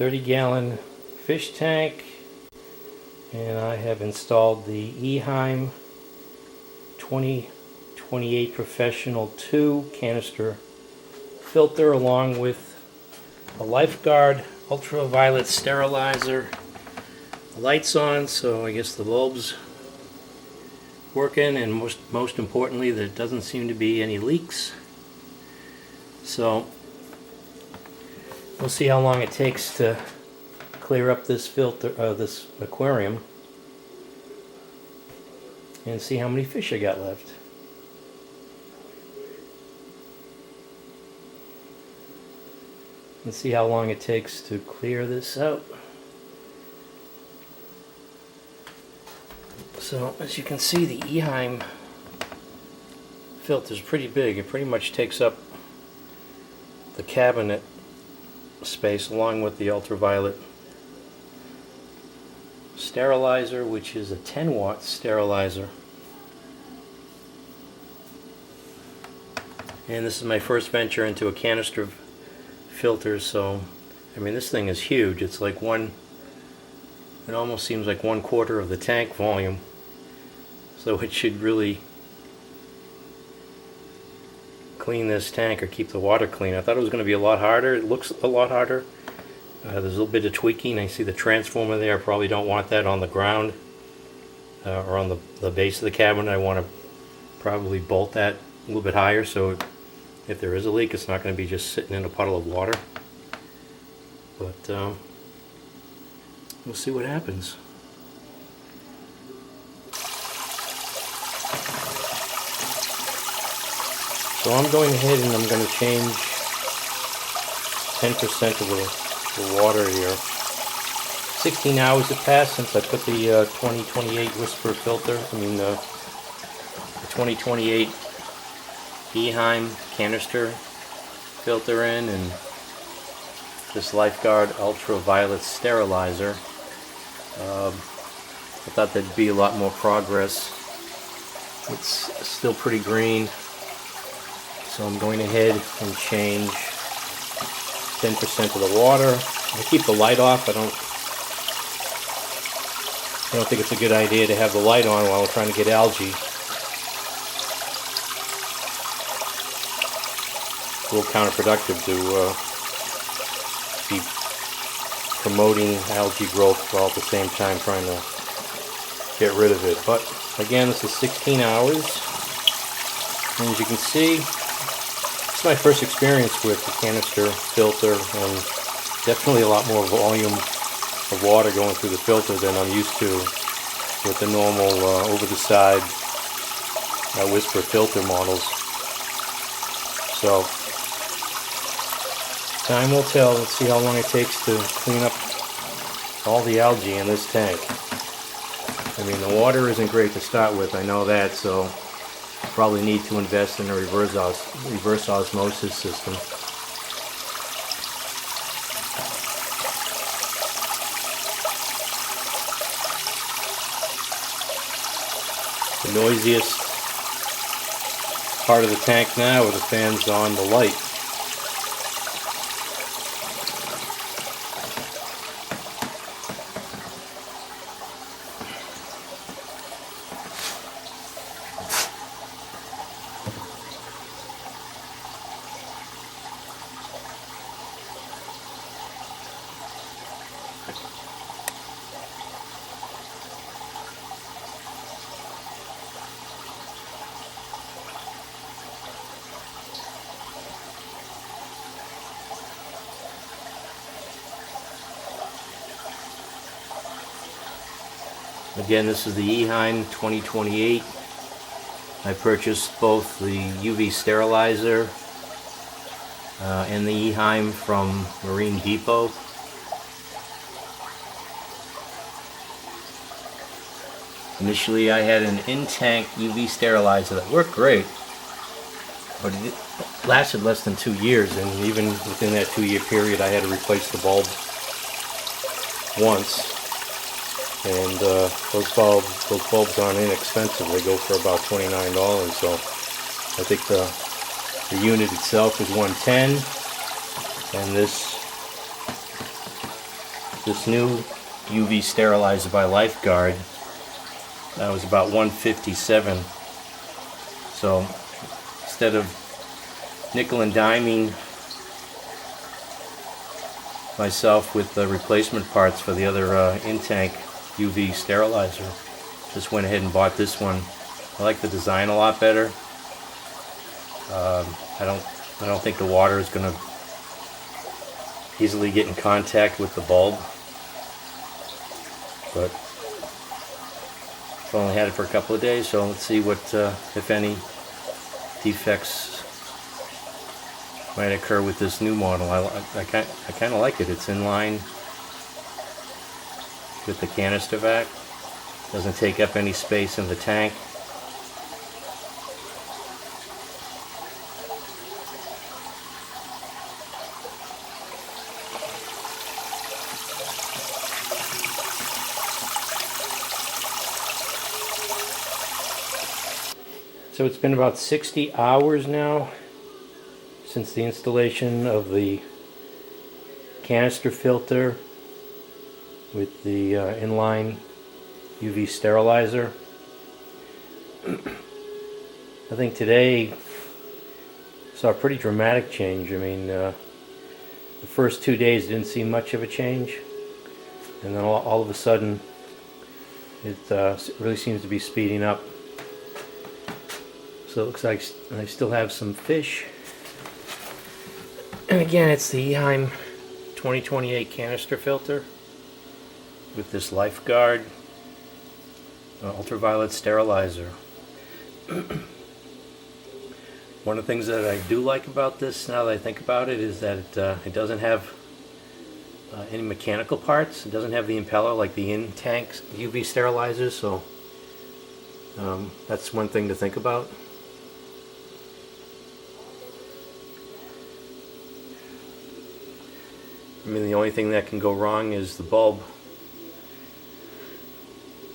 30-gallon fish tank, and I have installed the Eheim 2028 Professional 2 canister filter along with a lifeguard ultraviolet sterilizer. The light's on, so I guess the bulb's working, and most importantly, there doesn't seem to be any leaks. So we'll see how long it takes to clear up this filter, this aquarium, and see how many fish I got left. And see how long it takes to clear this out. So as you can see, the Eheim filter is pretty big. It pretty much takes up the cabinet space along with the ultraviolet sterilizer, which is a 10-watt sterilizer. And this is my first venture into a canister filter, so I mean, this thing is huge. It's like it almost seems like 1/4 of the tank volume, so it should really clean this tank or keep the water clean. I thought it was going to be a lot harder. It looks a lot harder. There's a little bit of tweaking. I see the transformer there. I probably don't want that on the ground or on the base of the cabinet. I want to probably bolt that a little bit higher, so if there is a leak, it's not going to be just sitting in a puddle of water. But we'll see what happens. So I'm going ahead and I'm going to change 10% of the water here. 16 hours have passed since I put the 2028 Whisper filter, the 2028 Eheim canister filter in, and this lifeguard ultraviolet sterilizer. I thought there'd be a lot more progress. It's still pretty green. So I'm going ahead and change 10% of the water. I keep the light off. I don't think it's a good idea to have the light on while we're trying to get algae. It's a little counterproductive to be promoting algae growth while at the same time trying to get rid of it. But again, this is 16 hours. And as you can see, it's my first experience with the canister filter, and definitely a lot more volume of water going through the filter than I'm used to with the normal over-the-side Whisper filter models. So time will tell. Let's see how long it takes to clean up all the algae in this tank. I mean, the water isn't great to start with, I know that, so probably need to invest in a reverse osmosis system. The noisiest part of the tank now are the fans on the light. Again, this is the Eheim 2028. I purchased both the UV sterilizer and the Eheim from Marine Depot. Initially I had an in-tank UV sterilizer that worked great, but it lasted less than 2 years, and even within that 2-year period I had to replace the bulb once. And those bulbs aren't inexpensive. They go for about $29, so I think the unit itself is $110, and this this new UV sterilizer by Lifeguard. That was about $157. So instead of nickel and diming myself with the replacement parts for the other in-tank UV sterilizer, just went ahead and bought this one. I like the design a lot better. I don't think the water is going to easily get in contact with the bulb, but I've only had it for a couple of days, so let's see what, if any, defects might occur with this new model. I kind of like it. It's in line with the canister vac. Doesn't take up any space in the tank. So it's been about 60 hours now since the installation of the canister filter with the inline UV sterilizer. I think today saw a pretty dramatic change. I mean, the first 2 days didn't see much of a change, and then all of a sudden it really seems to be speeding up. So it looks like I still have some fish. And again, it's the Eheim 2028 canister filter with this Lifeguard ultraviolet sterilizer. One of the things that I do like about this, now that I think about it, is that it doesn't have any mechanical parts. It doesn't have the impeller like the in-tank UV sterilizers, so that's one thing to think about. I mean, the only thing that can go wrong is the bulb.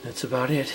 That's about it.